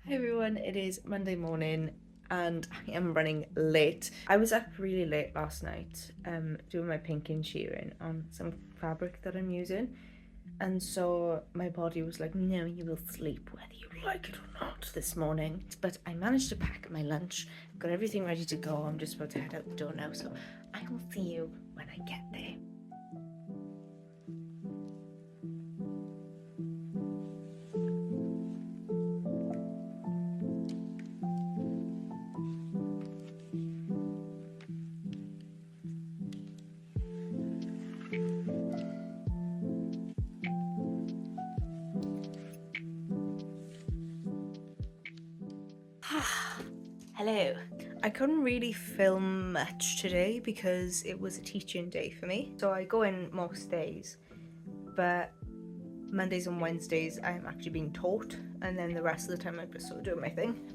Hi everyone, it is Monday morning and I am running late. I was up really late last night doing my pinking shearing on some fabric that I'm using, and so my body was like, no, you will sleep whether you like it or not this morning. But I managed to pack my lunch, got everything ready to go. I'm just about to head out the door now, so I will see you when I get there. Hello. I couldn't really film much today because it was a teaching day for me. So I go in most days, but Mondays and Wednesdays I'm actually being taught, and then the rest of the time I'm just sort of doing my thing.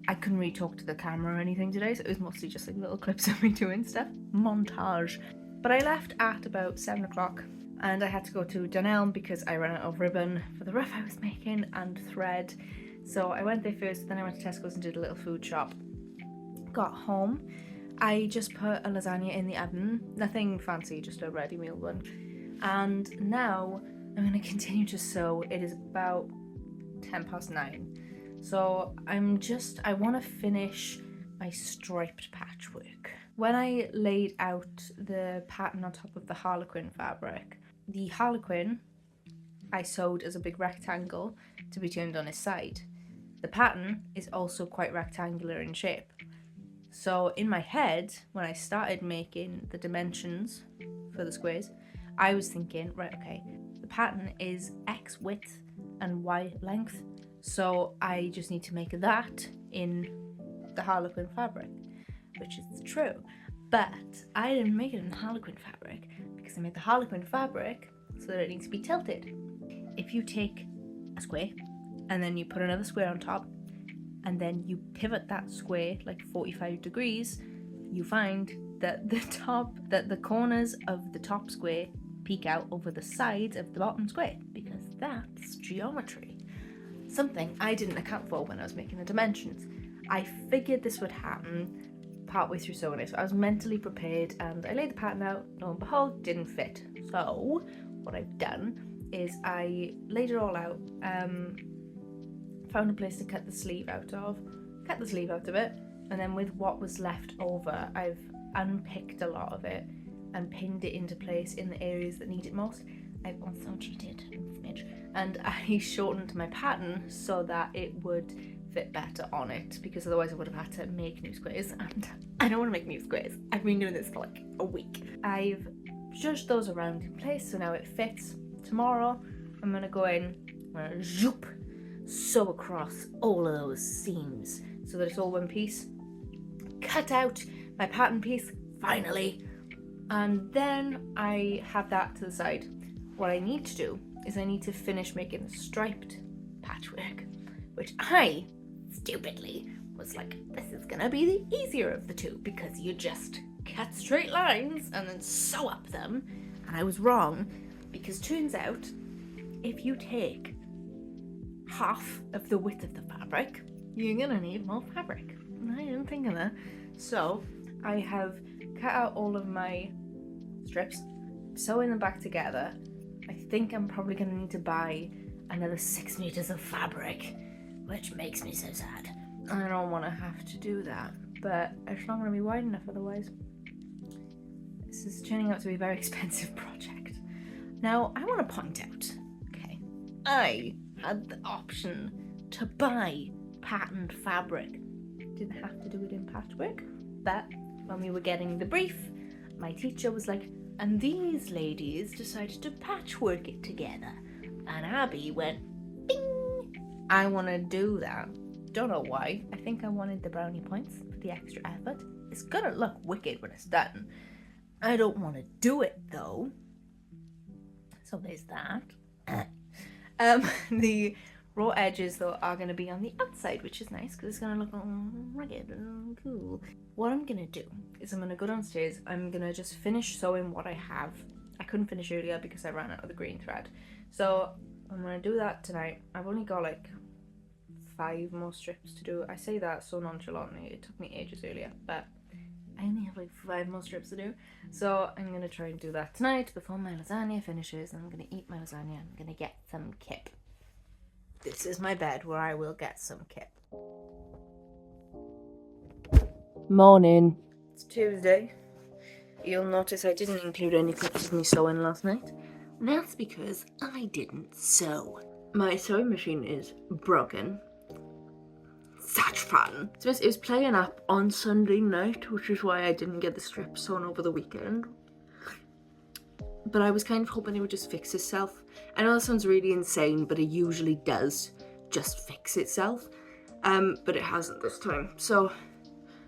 I couldn't really talk to the camera or anything today, so it was mostly just like little clips of me doing stuff. Montage. But I left at about 7 o'clock and I had to go to Dunelm because I ran out of ribbon for the ruff I was making and thread. So I went there first, then I went to Tesco's and did a little food shop. Got home, I just put a lasagna in the oven, nothing fancy, just a ready meal one. And now I'm gonna continue to sew. It is about 9:10. So I wanna finish my striped patchwork. When I laid out the pattern on top of the harlequin fabric, the harlequin I sewed as a big rectangle to be turned on its side. The pattern is also quite rectangular in shape. So in my head, when I started making the dimensions for the squares, I was thinking, right, okay, the pattern is X width and Y length, so I just need to make that in the harlequin fabric, which is true. But I didn't make it in the harlequin fabric because I made the harlequin fabric so that it needs to be tilted. If you take a square and then you put another square on top, and then you pivot that square like 45 degrees, you find that the corners of the top square peek out over the sides of the bottom square, because that's geometry. Something I didn't account for when I was making the dimensions. I figured this would happen partway through sewing it, so I was mentally prepared and I laid the pattern out. Lo and behold, didn't fit. So what I've done is I laid it all out, found a place to cut the sleeve out of it, and then with what was left over, I've unpicked a lot of it and pinned it into place in the areas that need it most. I've also cheated a smidge, and I shortened my pattern so that it would fit better on it, because otherwise I would have had to make new squares, and I don't want to make new squares. I've been doing this for like a week. I've judged those around in place, so now it fits. Tomorrow I'm gonna go in, I'm gonna zoop, sew across all of those seams so that it's all one piece, cut out my pattern piece finally, and then I have that to the side. What I need to do is I need to finish making the striped patchwork, which I stupidly was like, this is gonna be the easier of the two because you just cut straight lines and then sew up them. And I was wrong, because turns out if you take half of the width of the fabric, you're gonna need more fabric. I didn't think of that. So I have cut out all of my strips, sewing them back together. I think I'm probably gonna need to buy another 6 meters of fabric, which makes me so sad. I don't want to have to do that, but it's not gonna be wide enough otherwise. This is turning out to be a very expensive project. Now I want to point out, okay, I had the option to buy patterned fabric. Didn't have to do it in patchwork, but when we were getting the brief, my teacher was like, and these ladies decided to patchwork it together. And Abby went, bing! I want to do that. Don't know why. I think I wanted the brownie points for the extra effort. It's gonna look wicked when it's done. I don't want to do it though. So there's that. The raw edges though are going to be on the outside, which is nice because it's going to look all rugged and cool. What I'm going to do is I'm going to go downstairs. I'm going to just finish sewing what I have. I couldn't finish earlier because I ran out of the green thread. So I'm going to do that tonight. I've only got like 5 more strips to do. I say that so nonchalantly, it took me ages earlier, but I only have like 5 more strips to do. So I'm gonna try and do that tonight before my lasagna finishes. I'm gonna eat my lasagna. I'm gonna get some kip. This is my bed where I will get some kip. Morning. It's Tuesday. You'll notice I didn't include any clips of me sewing last night. And that's because I didn't sew. My sewing machine is broken. Such fun. So it was playing up on Sunday night, which is why I didn't get the strips sewn over the weekend. But I was kind of hoping it would just fix itself. I know that sounds really insane, but it usually does just fix itself. But it hasn't this time. So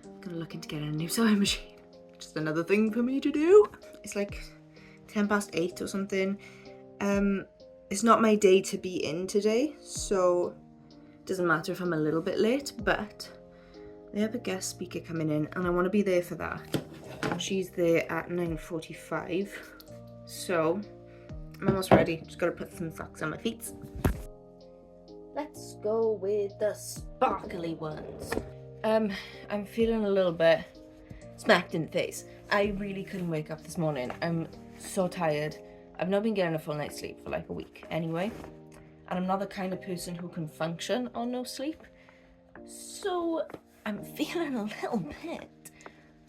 I'm gonna look into getting a new sewing machine. Just another thing for me to do. It's like 8:10 or something. It's not my day to be in today, so it doesn't matter if I'm a little bit late, but they have a guest speaker coming in and I want to be there for that. She's there at 9:45, so I'm almost ready. Just gotta put some socks on my feet. Let's go with the sparkly ones. I'm feeling a little bit smacked in the face. I really couldn't wake up this morning. I'm so tired. I've not been getting a full night's sleep for like a week anyway. And I'm not the kind of person who can function on no sleep. So I'm feeling a little bit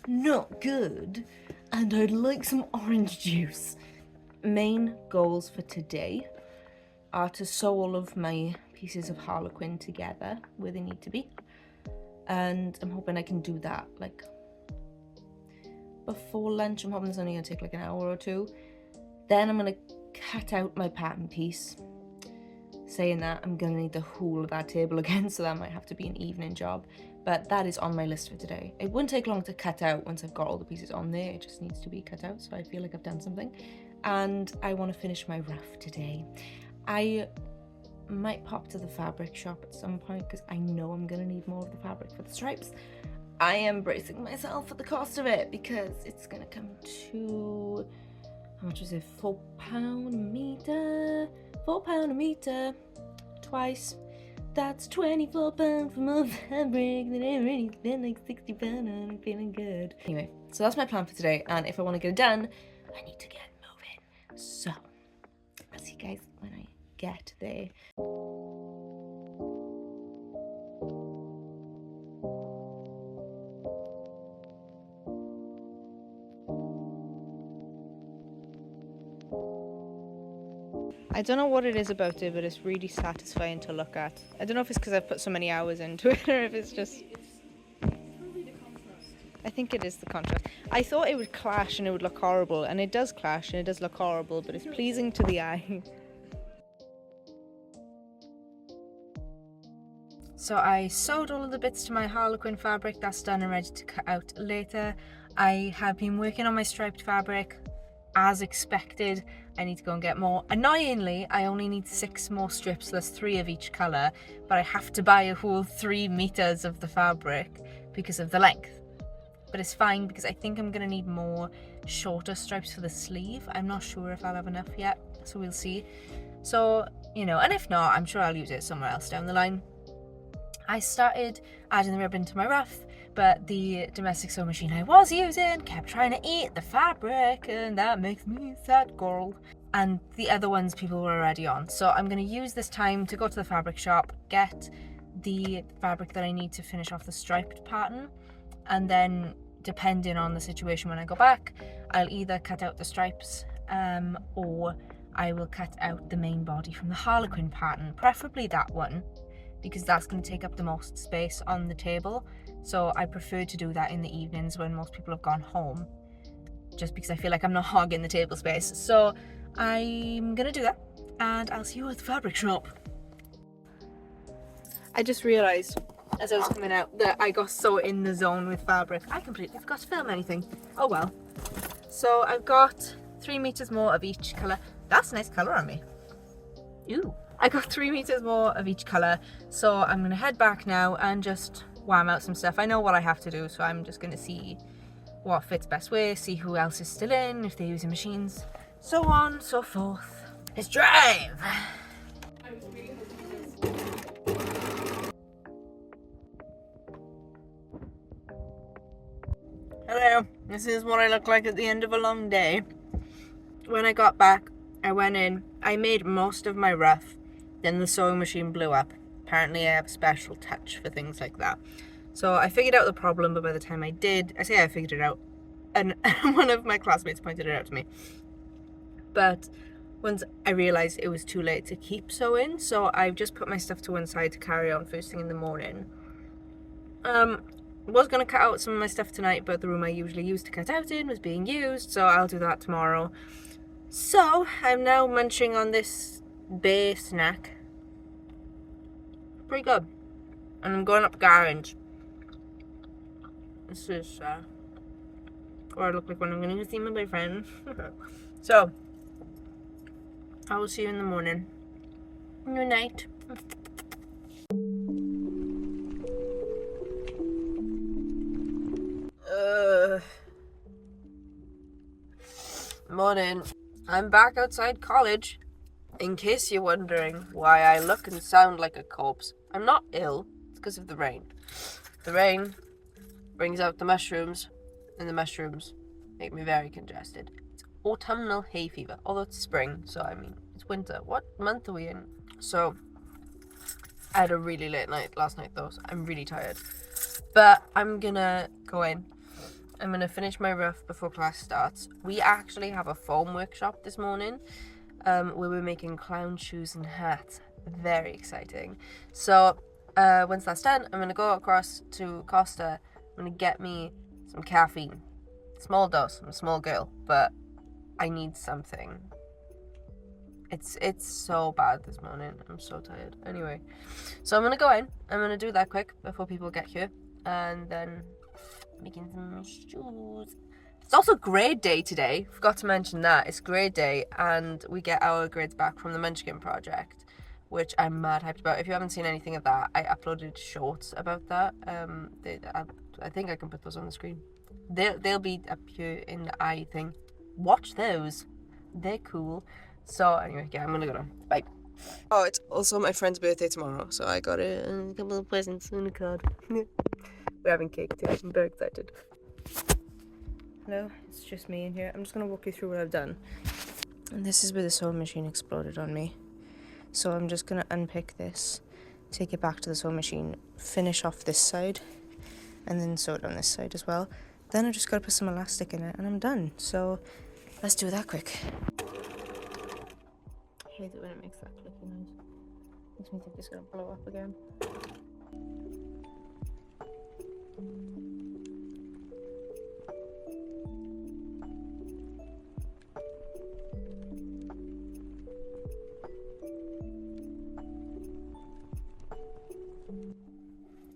not good. And I'd like some orange juice. Main goals for today are to sew all of my pieces of harlequin together where they need to be. And I'm hoping I can do that like before lunch. I'm hoping it's only gonna take like an hour or two. Then I'm gonna cut out my pattern piece. Saying that, I'm gonna need the whole of that table again, so that might have to be an evening job. But that is on my list for today. It wouldn't take long to cut out once I've got all the pieces on there. It just needs to be cut out, so I feel like I've done something. And I want to finish my ruff today. I might pop to the fabric shop at some point because I know I'm gonna need more of the fabric for the stripes. I am bracing myself for the cost of it because it's gonna come to, how much was it? £4 a meter. £4 a meter twice. That's £24 for more fabric than I already spent like £60 on. I'm feeling good. Anyway, so that's my plan for today, and if I want to get it done, I need to get moving. So I'll see you guys when I get there. I don't know what it is about it, but it's really satisfying to look at. I don't know if it's because I've put so many hours into it or if it's just... Probably the contrast. I think it is the contrast. I thought it would clash and it would look horrible, and it does clash and it does look horrible, but it's pleasing to the eye. So I sewed all of the bits to my harlequin fabric. That's done and ready to cut out later. I have been working on my striped fabric. As expected, I need to go and get more. Annoyingly, I only need 6 more strips, so there's 3 of each colour, but I have to buy a whole 3 meters of the fabric because of the length. But it's fine because I think I'm going to need more shorter stripes for the sleeve. I'm not sure if I'll have enough yet, so we'll see. So, you know, and if not, I'm sure I'll use it somewhere else down the line. I started adding the ribbon to my ruff, but the domestic sewing machine I was using kept trying to eat the fabric, and that makes me sad girl. And the other ones people were already on. So I'm going to use this time to go to the fabric shop, get the fabric that I need to finish off the striped pattern, and then depending on the situation when I go back, I'll either cut out the stripes or I will cut out the main body from the harlequin pattern, preferably that one, because that's going to take up the most space on the table. So I prefer to do that in the evenings when most people have gone home, just because I feel like I'm not hogging the table space. So I'm gonna do that, and I'll see you at the fabric shop. I just realised as I was coming out that I got so in the zone with fabric, I completely forgot to film anything. Oh well. So I've got 3 meters more of each colour. That's a nice colour on me. Ooh. I got 3 meters more of each colour, so I'm gonna head back now and just wham out some stuff. I know what I have to do, so I'm just gonna see what fits best way, see who else is still in, if they're using machines, so on, so forth. Let's drive! Hello, this is what I look like at the end of a long day. When I got back, I went in, I made most of my ruff, then the sewing machine blew up. Apparently I have a special touch for things like that. So I figured out the problem, but by the time I did, I say I figured it out, and one of my classmates pointed it out to me. But once I realised it was too late to keep sewing, so I've just put my stuff to one side to carry on first thing in the morning. Was going to cut out some of my stuff tonight, but the room I usually use to cut out in was being used, so I'll do that tomorrow. So I'm now munching on this bay snack. Pretty good. And I'm going up Garage. This is what I look like when I'm going to see my boyfriend. So I will see you in the morning. Good night. Morning. I'm back outside college. In case you're wondering why I look and sound like a corpse, I'm not ill. It's because of the rain. The rain brings out the mushrooms, and the mushrooms make me very congested. It's autumnal hay fever, although it's spring, so I mean, it's winter. What month are we in? So, I had a really late night last night though, so I'm really tired. But I'm gonna go in. I'm going to finish my ruff before class starts. We actually have a foam workshop this morning where we're making clown shoes and hats. Very exciting. So once that's done, I'm going to go across to Costa. I'm going to get me some caffeine. Small dose. I'm a small girl, but I need something. It's so bad this morning. I'm so tired. Anyway, so I'm going to go in. I'm going to do that quick before people get here. And then making some shoes. It's also grade day today. Forgot to mention that. It's grade day and we get our grades back from the Munchkin project, which I'm mad hyped about. If you haven't seen anything of that, I uploaded shorts about that. I think I can put those on the screen. They'll be up here in the eye thing. Watch those. They're cool. So anyway, yeah, I'm gonna go now. Bye. Oh, it's also my friend's birthday tomorrow, so I got a couple of presents and a card. We're having cake too. I'm very excited. Hello, it's just me in here. I'm just going to walk you through what I've done. And this is where the sewing machine exploded on me. So I'm just going to unpick this, take it back to the sewing machine, finish off this side, and then sew it on this side as well. Then I just got to put some elastic in it and I'm done. So let's do that quick. I hate it when it makes that clicky noise. Makes me think it's going to blow up again.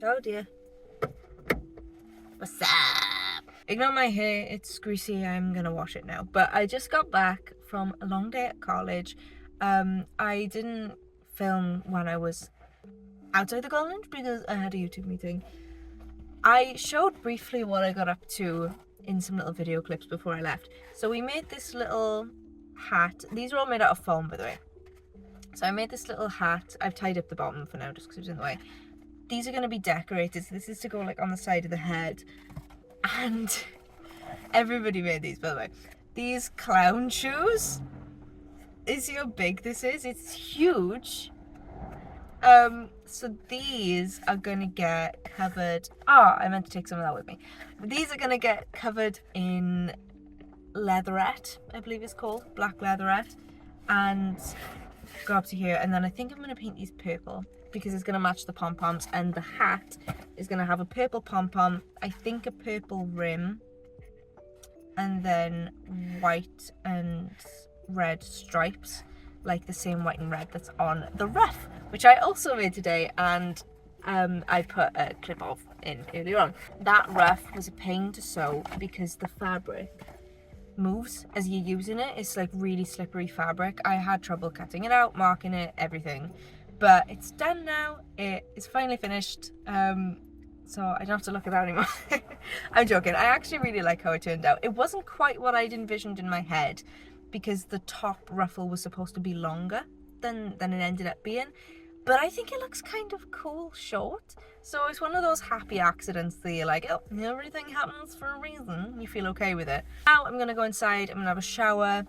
Oh dear. What's up? Ignore my hair, it's greasy, I'm gonna wash it now. But I just got back from a long day at college. I didn't film when I was outside the college because I had a YouTube meeting. I showed briefly what I got up to in some little video clips before I left. So we made this little hat. These are all made out of foam, by the way. So I made this little hat. I've tied up the bottom for now just because it was in the way. These are going to be decorated. So this is to go like on the side of the head. And everybody made these, by the way. These clown shoes. See how big this is? It's huge. So these are going to get covered. I meant to take some of that with me. These are going to get covered in leatherette, I believe it's called. Black leatherette. And go up to here. And then I think I'm going to paint these purple, because it's going to match the pom-poms, and the hat is going to have a purple pom-pom, I think a purple rim, and then white and red stripes, like the same white and red that's on the ruff, which I also made today, and I put a clip of in earlier on. That ruff was a pain to sew because the fabric moves as you're using it. It's like really slippery fabric. I had trouble cutting it out, marking it, everything. But it's done now. It is finally finished. So I don't have to look at that anymore. I'm joking. I actually really like how it turned out. It wasn't quite what I'd envisioned in my head, because the top ruffle was supposed to be longer than it ended up being. but I think it looks kind of cool short. So it's one of those happy accidents that you're like, oh, everything happens for a reason, and you feel okay with it. Now I'm gonna go inside, I'm gonna have a shower,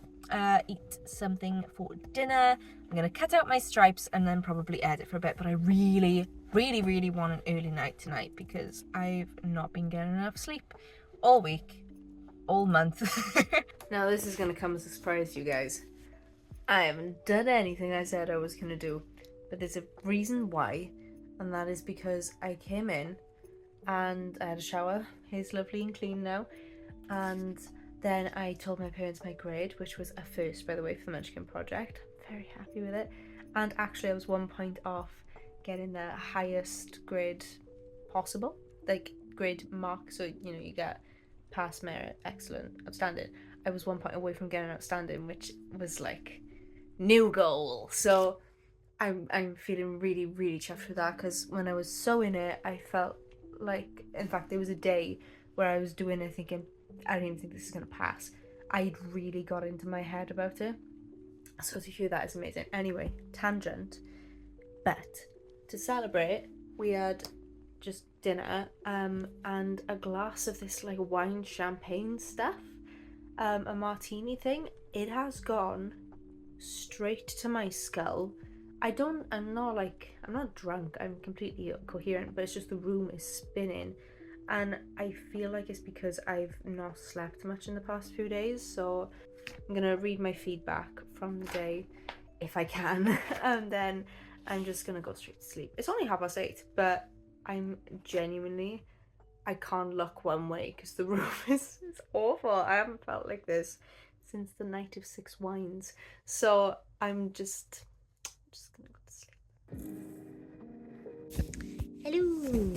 eat something for dinner. I'm gonna cut out my stripes and then probably edit for a bit, but I really want an early night tonight because I've not been getting enough sleep all week, all month. Now this is gonna come as a surprise to you guys. I haven't done anything I said I was gonna do, but there's a reason why, and that is because I came in and I had a shower. It's lovely and clean now, and then I told my parents my grade, which was a first, by the way, for the Munchkin project. Very happy with it, and actually I was 1 point off getting the highest grade possible, like grade mark, so you know you get pass, merit, excellent, outstanding. I was 1 point away from getting outstanding, which was like new goal. So I'm feeling really chuffed with that, because when I was so in it, I felt like, in fact there was a day where I was doing it thinking I don't even think this is gonna pass. I'd really got into my head about it, so to hear that is amazing. Anyway, tangent, but to celebrate we had just dinner and a glass of this like wine champagne stuff, a martini thing. It has gone straight to my skull. I'm not drunk, I'm completely coherent, but it's just the room is spinning, and I feel like it's because I've not slept much in the past few days. So I'm gonna read my feedback from the day if I can and then I'm just gonna go straight to sleep. It's only 8:30, but I'm genuinely, I can't look one way because the room is awful. I haven't felt like this since the night of 6 wines. So I'm just gonna go to sleep. Hello.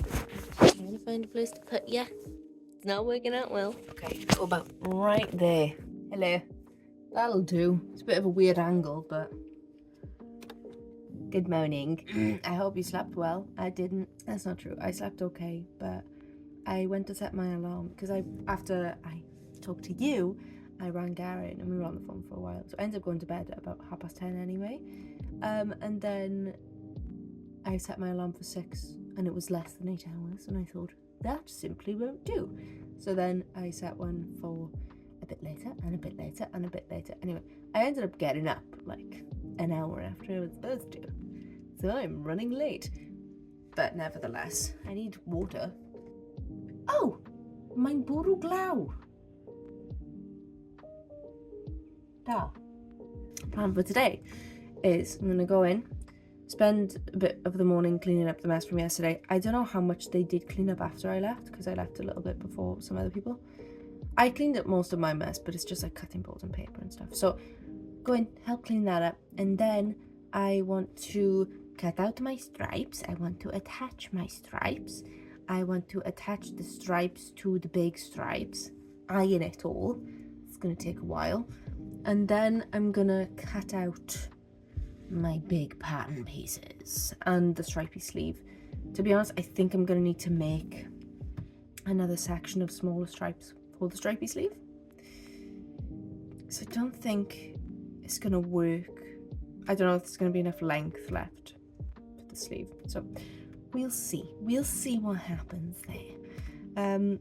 Trying to find a place to put you. It's not working out well. Okay, go about right there. Hello. That'll do. It's a bit of a weird angle, but good morning. I hope you slept well. I didn't. That's not true. I slept okay, but I went to set my alarm because after I talked to you, I rang Garen and we were on the phone for a while. So I ended up going to bed at about 10:30 anyway. And then I set my alarm for 6 and it was less than 8 hours, and I thought that simply won't do. So then I set one for a bit later and a bit later and a bit later. Anyway, I ended up getting up like an hour after I was supposed to. So I'm running late. But nevertheless, I need water. Oh! Mein bwrw glaw! Da. Plan for today is I'm gonna go in, spend a bit of the morning cleaning up the mess from yesterday. I don't know how much they did clean up after I left, because I left a little bit before some other people. I cleaned up most of my mess, but it's just like cutting boards and paper and stuff. So go in, help clean that up, and then I want to cut out my stripes. I want to attach my stripes. I want to attach the stripes to the big stripes. Iron it all. It's gonna take a while. And then I'm gonna cut out my big pattern pieces and the stripy sleeve. To be honest, I think I'm gonna need to make another section of smaller stripes for the stripy sleeve. So I don't think it's gonna work. I don't know if there's gonna be enough length left for the sleeve. So we'll see. We'll see what happens there.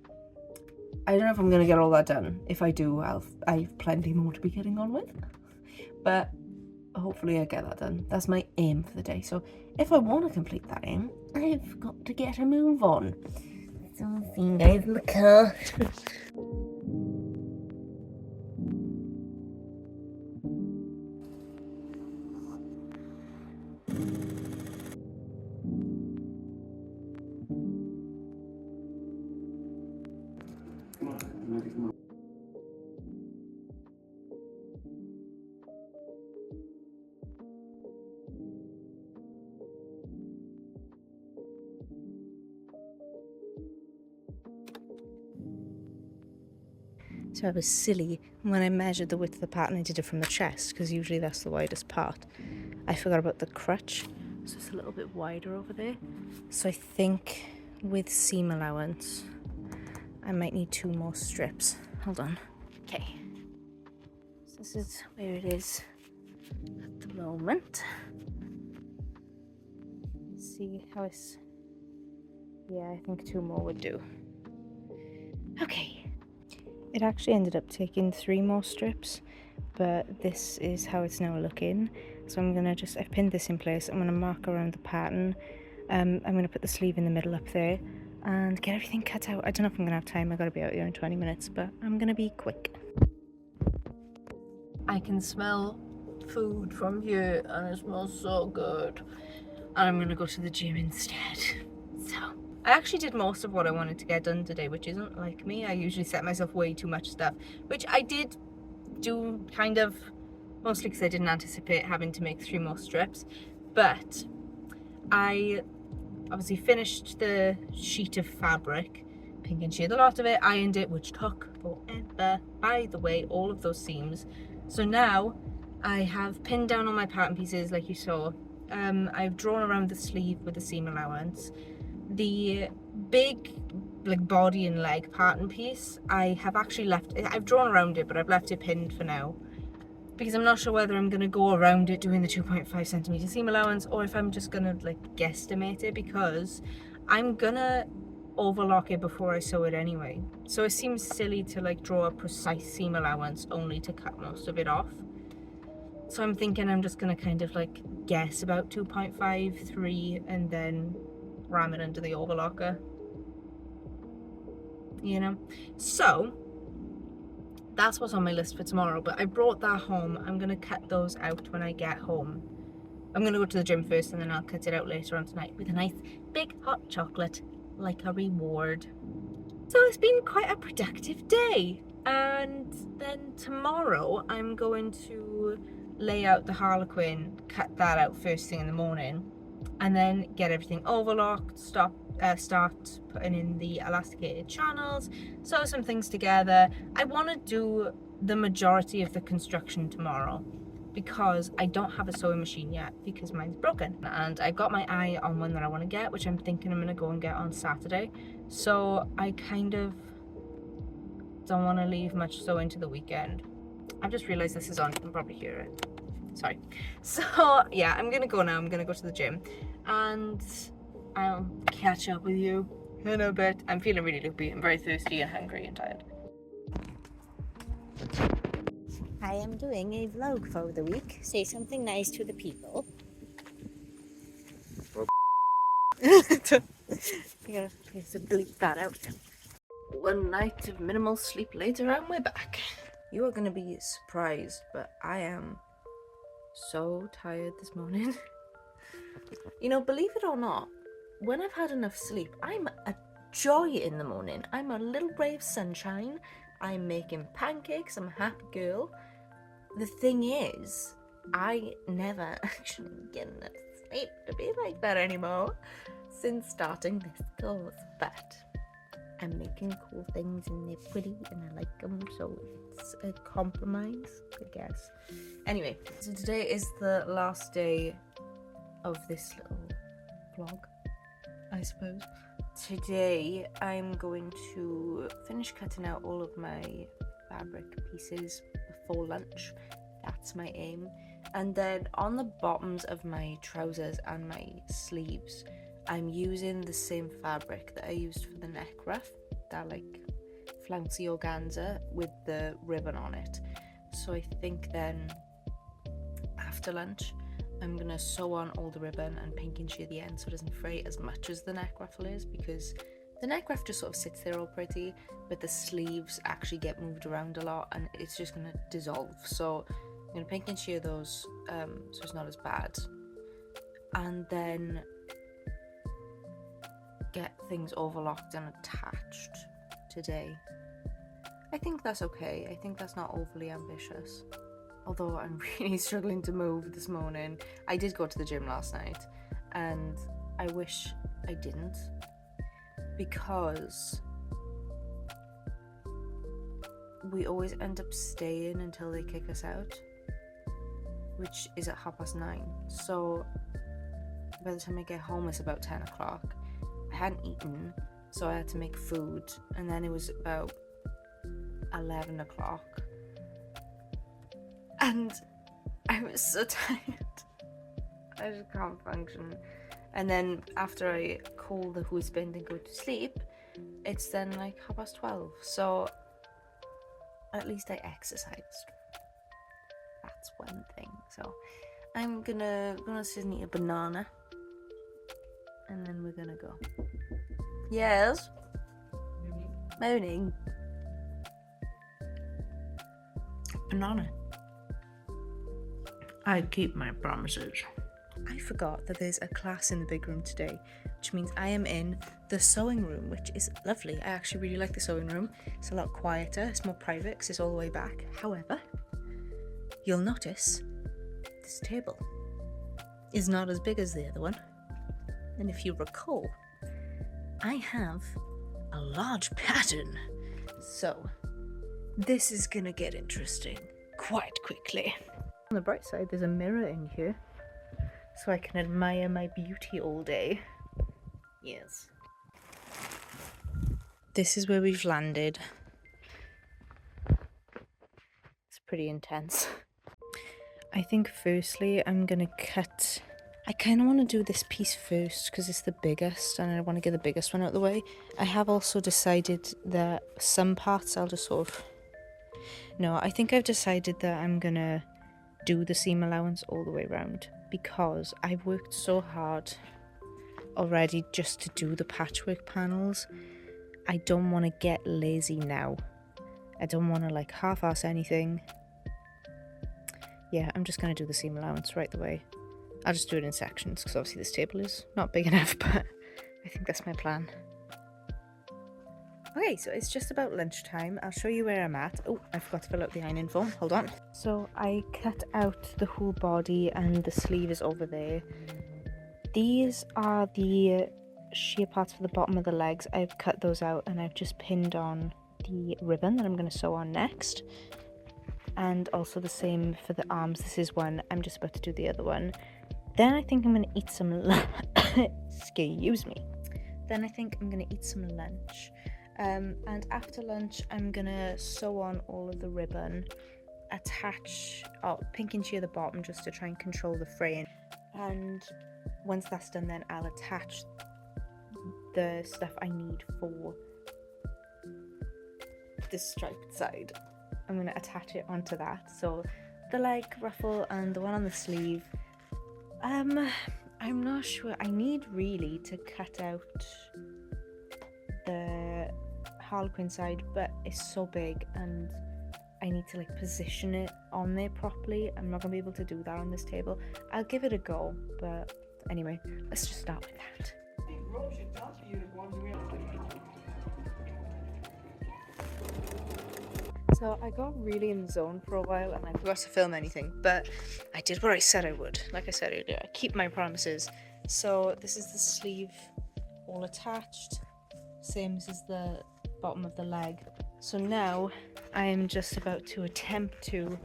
I don't know if I'm gonna get all that done. If I do, I have plenty more to be getting on with. But hopefully I get that done. That's my aim for the day. So if I want to complete that aim, I've got to get a move on. So I'll see you guys in the car. So I was silly when I measured the width of the pattern. I did it from the chest because usually that's the widest part. I forgot about the crutch, so it's a little bit wider over there. So I think with seam allowance I might need 2 more strips. Hold on. Okay, so this is where it is at the moment. see how it's... Yeah, I think 2 more would do. Okay. It actually ended up taking 3 more strips, but this is how it's now looking. So I'm gonna just, I've pinned this in place. I'm gonna mark around the pattern. I'm gonna put the sleeve in the middle up there and get everything cut out. I don't know if I'm gonna have time. I gotta be out here in 20 minutes, but I'm gonna be quick. I can smell food from here and it smells so good. And I'm gonna go to the gym instead. So I actually did most of what I wanted to get done today, which isn't like me. I usually set myself way too much stuff, which I did do kind of, mostly because I didn't anticipate having to make 3 more strips. But I obviously finished the sheet of fabric, pink and sheared a lot of it, ironed it, which took forever, by the way, all of those seams. So now I have pinned down all my pattern pieces like you saw. I've drawn around the sleeve with the seam allowance. The big like body and leg pattern piece, I have actually left, I've drawn around it, but I've left it pinned for now, because I'm not sure whether I'm going to go around it doing the 2.5 centimeter seam allowance, or if I'm just going to like guesstimate it, because I'm going to overlock it before I sew it anyway. So it seems silly to like draw a precise seam allowance only to cut most of it off. So I'm thinking I'm just going to kind of like guess about 2.5, 3, and then ram it into the overlocker. You know? So that's what's on my list for tomorrow, but I brought that home. I'm going to cut those out when I get home. I'm going to go to the gym first and then I'll cut it out later on tonight with a nice big hot chocolate like a reward. So it's been quite a productive day. And then tomorrow I'm going to lay out the harlequin, cut that out first thing in the morning, and then get everything overlocked, start putting in the elasticated channels, sew some things together. I want to do the majority of the construction tomorrow because I don't have a sewing machine yet because mine's broken, and I got my eye on one that I want to get, which I'm thinking I'm going to go and get on Saturday. So I kind of don't want to leave much sewing to the weekend. I've just realized this is on, you can probably hear it. Sorry. So yeah, I'm gonna go now. I'm gonna go to the gym and I'll catch up with you in a bit. I'm feeling really loopy. I'm very thirsty and hungry and tired. I am doing a vlog for the week. Say something nice to the people. You gotta bleep that out. One night of minimal sleep later, and we're back. You are gonna be surprised, but I am so tired this morning. You know, believe it or not, when I've had enough sleep, I'm a joy in the morning. I'm a little ray of sunshine. I'm making pancakes. I'm a happy girl. The thing is, I never actually get enough sleep to be like that anymore since starting this course, but I'm making cool things and they're pretty and I like them, so it's a compromise, I guess. Anyway, so today is the last day of this little vlog, I suppose. Today I'm going to finish cutting out all of my fabric pieces before lunch. That's my aim. And then on the bottoms of my trousers and my sleeves, I'm using the same fabric that I used for the neck ruff, that like flouncy organza with the ribbon on it. So I think then after lunch I'm gonna sew on all the ribbon and pink and shear the end so it doesn't fray as much as the neck ruffle is, because the neck ruff just sort of sits there all pretty, but the sleeves actually get moved around a lot and it's just gonna dissolve. So I'm gonna pink and shear those so it's not as bad, and then get things overlocked and attached today. I think that's okay. I think that's not overly ambitious. Although I'm really struggling to move this morning. I did go to the gym last night and I wish I didn't, because we always end up staying until they kick us out, which is at 9:30. So by the time I get home it's about 10 o'clock. I hadn't eaten, so I had to make food, and then it was about 11 o'clock and I was so tired. I just can't function. And then after I call the husband and go to sleep, it's then like 12:30. So at least I exercised. That's one thing. So I'm gonna sit and eat a banana, and then we're gonna go. Yes. Moaning. Banana. I keep my promises. I forgot that there's a class in the big room today, which means I am in the sewing room, which is lovely. I actually really like the sewing room. It's a lot quieter, it's more private because it's all the way back. However, you'll notice this table is not as big as the other one. And if you recall, I have a large pattern. So this is gonna get interesting quite quickly. On the bright side, there's a mirror in here, so I can admire my beauty all day. Yes. This is where we've landed. It's pretty intense. I think firstly I'm gonna cut... I kind of want to do this piece first because it's the biggest and I want to get the biggest one out of the way. I have also decided that some parts I'll just sort of... No, I think I've decided that I'm gonna do the seam allowance all the way around because I've worked so hard already just to do the patchwork panels. I don't want to get lazy now. I don't want to like half-ass anything. Yeah, I'm just going to do the seam allowance right the way. I'll just do it in sections because obviously this table is not big enough, but I think that's my plan. Okay, so it's just about lunchtime. I'll show you where I'm at. Oh, I forgot to fill out the ironing form. Hold on. So I cut out the whole body and the sleeve is over there. These are the sheer parts for the bottom of the legs. I've cut those out and I've just pinned on the ribbon that I'm going to sew on next. And also the same for the arms. This is one. I'm just about to do the other one. Then I think I'm going to eat some excuse me. Then I think I'm going to eat some lunch. And after lunch, I'm going to sew on all of the ribbon, attach, pinking shear the bottom just to try and control the fraying. And once that's done, then I'll attach the stuff I need for the striped side. I'm going to attach it onto that. So the leg ruffle and the one on the sleeve. I'm not sure. I need really to cut out the Harlequin side, but it's so big and I need to like position it on there properly. I'm not going to be able to do that on this table. I'll give it a go, but anyway, let's just start with that. So I got really in the zone for a while and I forgot to film anything, but I did what I said I would. Like I said earlier, I keep my promises. So this is the sleeve all attached, same as the bottom of the leg. So now I am just about to attempt to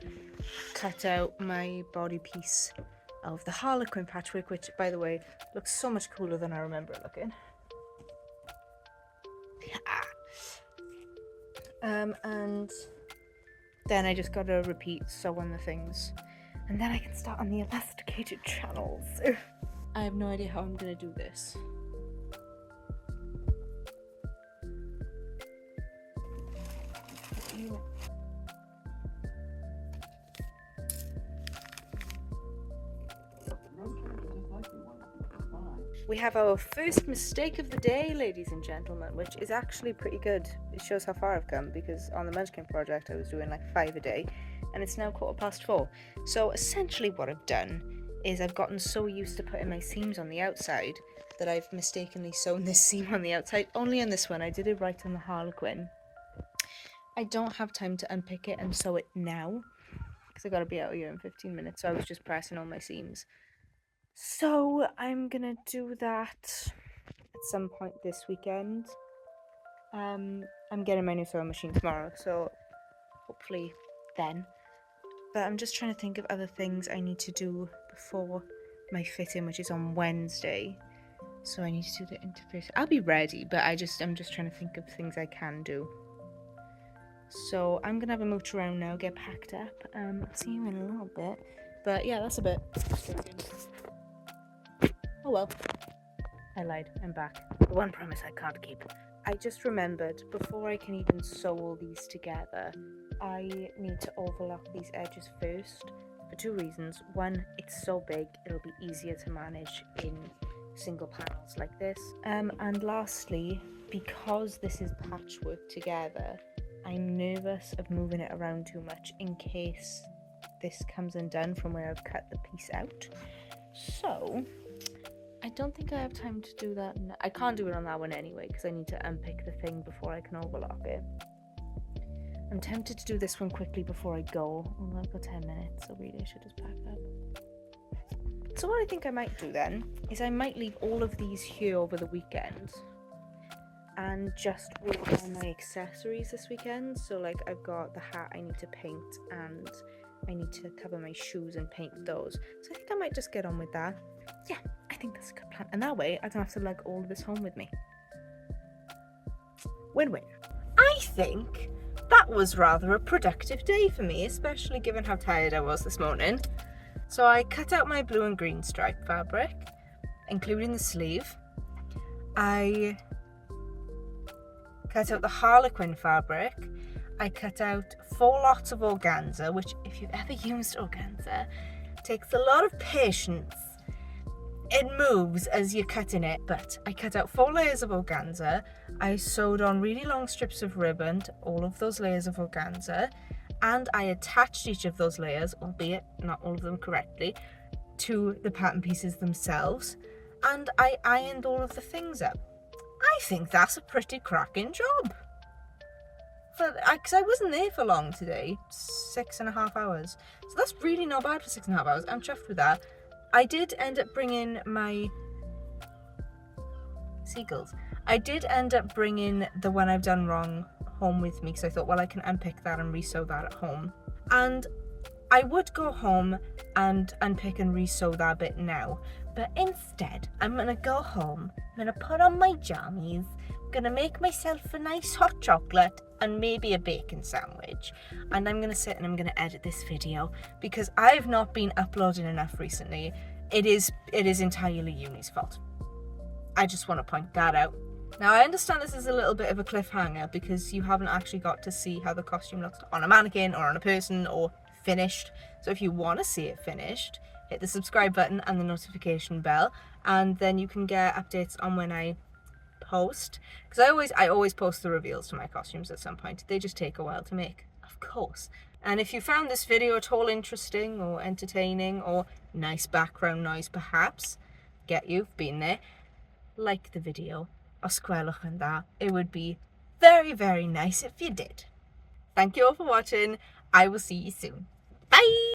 cut out my body piece of the Harlequin patchwork, which by the way looks so much cooler than I remember it looking. And then I just gotta repeat sew on the things and then I can start on the elasticated channels. I have no idea how I'm gonna do this. We have our first mistake of the day, ladies and gentlemen, which is actually pretty good. It shows how far I've come because on the Munchkin project I was doing like 5 a day and it's now 4:15. So essentially what I've done is I've gotten so used to putting my seams on the outside that I've mistakenly sewn this seam on the outside. Only on this one, I did it right on the Harlequin. I don't have time to unpick it and sew it now because I gotta be out here in 15 minutes, so I was just pressing on my seams. So I'm gonna do that at some point this weekend. I'm getting my new sewing machine tomorrow, so hopefully then. But I'm just trying to think of other things I need to do before my fitting, which is on Wednesday. So I need to do the interface. I'll be ready, but I'm just trying to think of things I can do. So I'm gonna have a mooch around now, get packed up. I'll see you in a little bit. But yeah, that's a bit. Oh well. I lied, I'm back. The one promise I can't keep. I just remembered, before I can even sew all these together, I need to overlock these edges first for two reasons. One, it's so big, it'll be easier to manage in single panels like this. And lastly, because this is patchwork together, I'm nervous of moving it around too much in case this comes undone from where I've cut the piece out. So I don't think I have time to do that. I can't do it on that one anyway because I need to unpick the thing before I can overlock it. I'm tempted to do this one quickly before I go. Although I've got 10 minutes, so really I should just pack up. So what I think I might do then is I might leave all of these here over the weekend and just work on my accessories this weekend. So like I've got the hat I need to paint and I need to cover my shoes and paint those. So I think I might just get on with that. Yeah, I think that's a good plan. And that way I don't have to lug all of this home with me. Win-win. I think that was rather a productive day for me, especially given how tired I was this morning. So I cut out my blue and green stripe fabric, including the sleeve. I cut out the harlequin fabric. I cut out 4 lots of organza, which if you've ever used organza, takes a lot of patience. It moves as you're cutting it, but I cut out 4 layers of organza. I sewed on really long strips of ribbon to all of those layers of organza, and I attached each of those layers, albeit not all of them correctly, to the pattern pieces themselves, and I ironed all of the things up. I think that's a pretty cracking job. Because I wasn't there for long today, 6.5 hours. So that's really not bad for 6.5 hours. I'm chuffed with that. I did end up bringing my seagulls. I did end up bringing the one I've done wrong home with me because I thought, well, I can unpick that and resew that at home. And I would go home and unpick and resew that bit now, but instead I'm gonna go home, I'm gonna put on my jammies, I'm gonna make myself a nice hot chocolate and maybe a bacon sandwich, and I'm gonna sit and I'm gonna edit this video because I've not been uploading enough recently. It is entirely Uni's fault. I just want to point that out. Now I understand this is a little bit of a cliffhanger because you haven't actually got to see how the costume looks on a mannequin or on a person or finished. So if you want to see it finished, hit the subscribe button and the notification bell, and then you can get updates on when I post, because I always post the reveals to my costumes at some point. They just take a while to make, of course. And if you found this video at all interesting or entertaining or nice background noise perhaps, get you've been there, like the video or squelch and that. It would be very, very nice if you did. Thank you all for watching. I will see you soon. Bye!